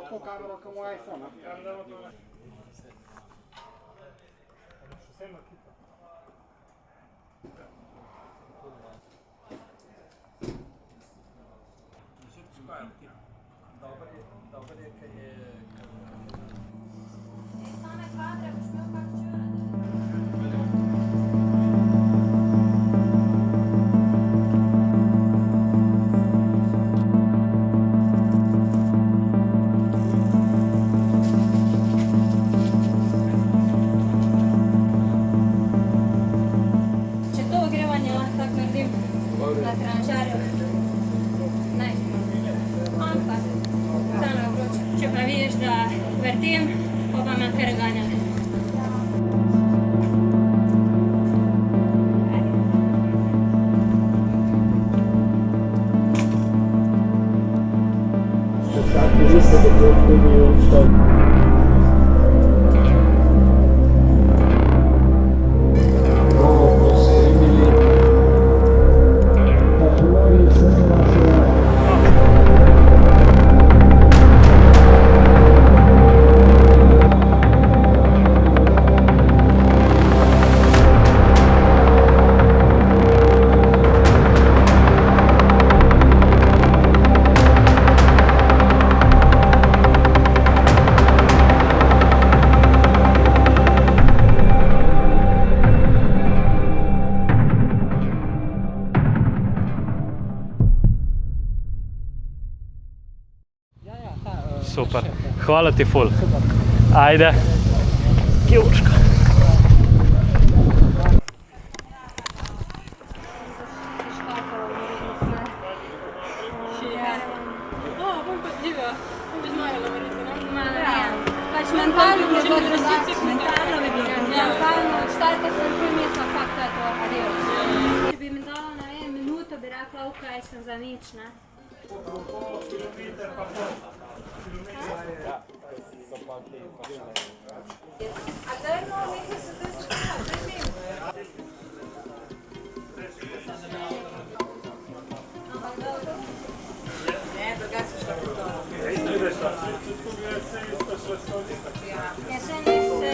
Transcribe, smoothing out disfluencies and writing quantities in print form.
Tako kamero, kot moj iPhone. Na tranžarju. Ampak, vseeno je vroče. Če pa vidiš, da vrtim, pa me kar ganjali. Super, hvala ti ful. Ajde. Kjevčka. Pač mentalno bi bilo drugače. Mentalno bi bilo drugače. Mentalno, štarta sem primisla, fakt, to je to, adios. Če bi mi dala, ne vem, minuto, bi rekla, ok, sem za nič, ne. Kilometer pa pol. A drno, nekaj se zdaj stala, zdaj vem. Ampak dobro. Ne, drugače šla bi to. Ja, se ne se.